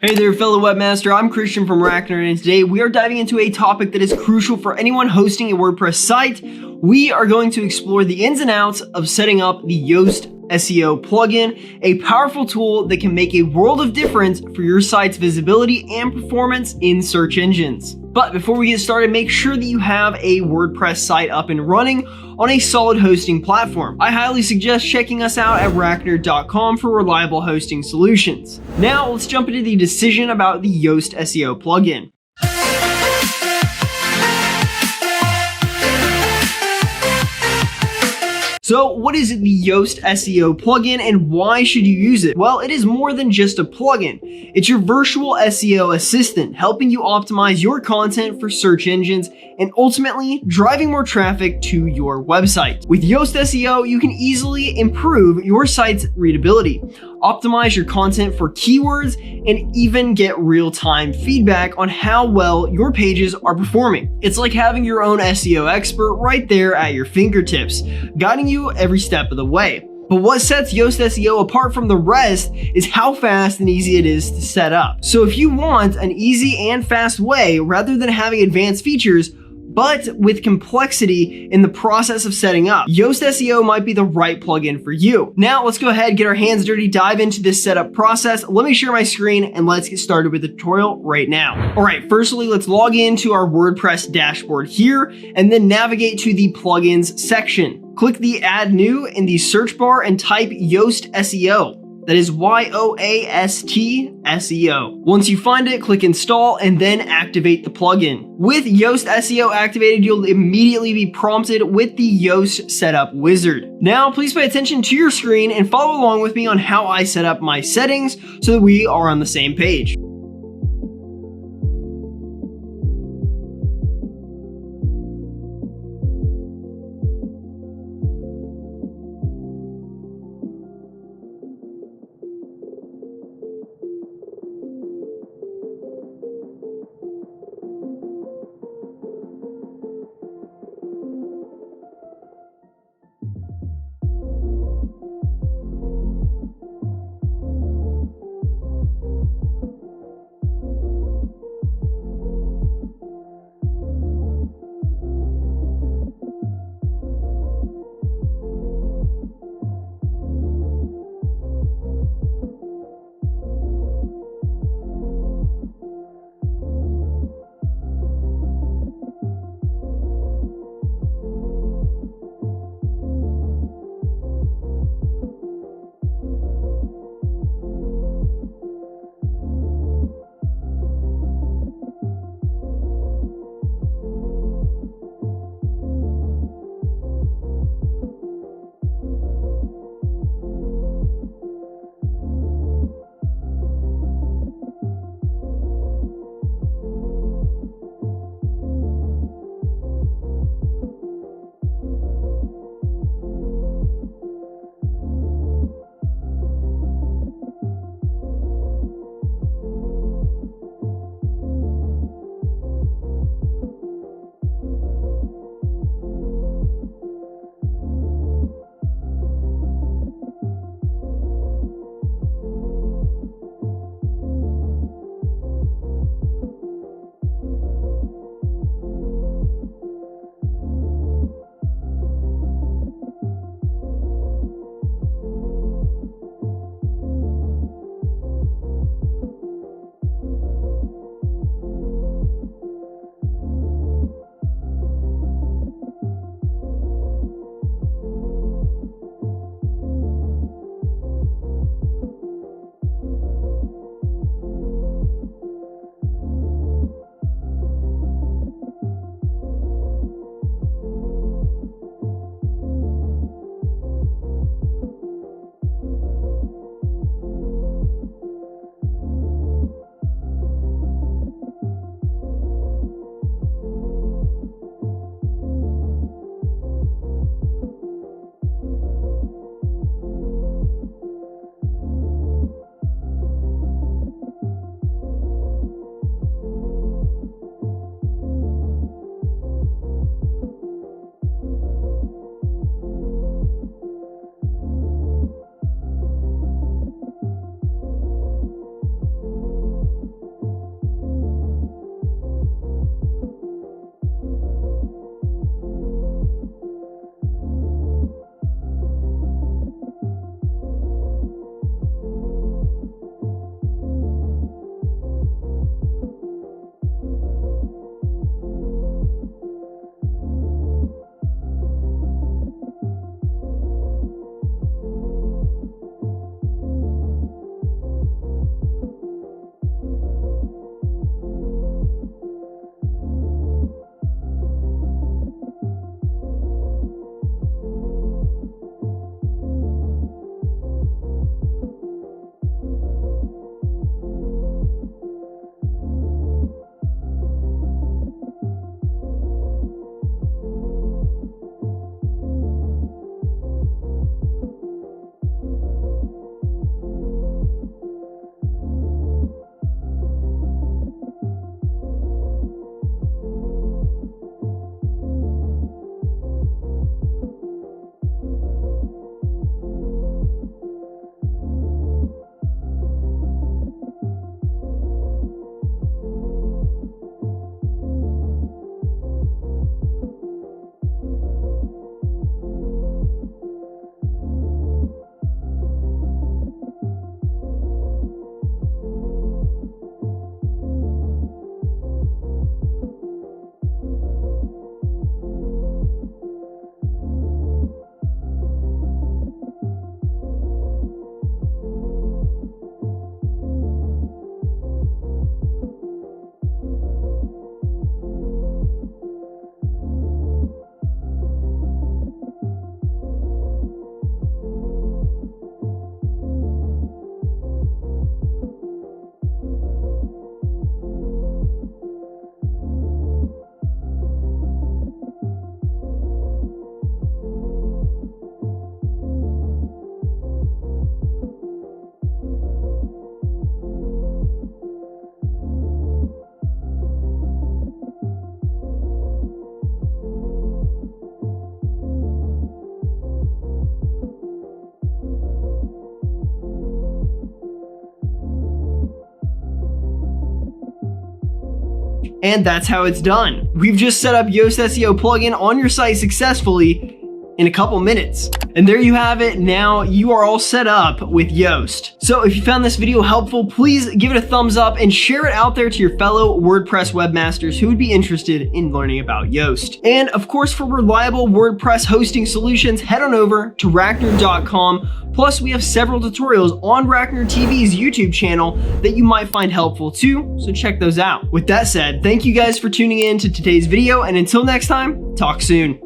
Hey there, fellow webmaster. I'm Christian from RackNerd, and today we are diving into a topic that is crucial for anyone hosting a WordPress site. We are going to explore the ins and outs of setting up the Yoast SEO plugin, a powerful tool that can make a world of difference for your site's visibility and performance in search engines. But before we get started, make sure that you have a WordPress site up and running on a solid hosting platform. I highly suggest checking us out at racknerd.com for reliable hosting solutions. Now let's jump into the decision about the Yoast SEO plugin. So what is the Yoast SEO plugin and why should you use it? Well, it is more than just a plugin. It's your virtual SEO assistant, helping you optimize your content for search engines and ultimately driving more traffic to your website. With Yoast SEO, you can easily improve your site's readability, optimize your content for keywords, and even get real-time feedback on how well your pages are performing. It's like having your own SEO expert right there at your fingertips, guiding you every step of the way. But what sets Yoast SEO apart from the rest is how fast and easy it is to set up. So if you want an easy and fast way, rather than having advanced features, but with complexity in the process of setting up, Yoast SEO might be the right plugin for you. Now let's go ahead, get our hands dirty, dive into this setup process. Let me share my screen and let's get started with the tutorial right now. All right, firstly, let's log into our WordPress dashboard here and then navigate to the plugins section. Click the add new in the search bar and type Yoast SEO. That is Yoast SEO. Once you find it, click install and then activate the plugin. With Yoast SEO activated, you'll immediately be prompted with the Yoast setup wizard. Now, please pay attention to your screen and follow along with me on how I set up my settings so that we are on the same page. And that's how it's done. We've just set up Yoast SEO plugin on your site successfully in a couple minutes. And there you have it. Now you are all set up with Yoast. So if you found this video helpful, please give it a thumbs up and share it out there to your fellow WordPress webmasters who would be interested in learning about Yoast. And of course, for reliable WordPress hosting solutions, head on over to RackNerd.com. Plus, we have several tutorials on RackNerd TV's YouTube channel that you might find helpful too, so check those out. With that said, thank you guys for tuning in to today's video, and until next time, talk soon.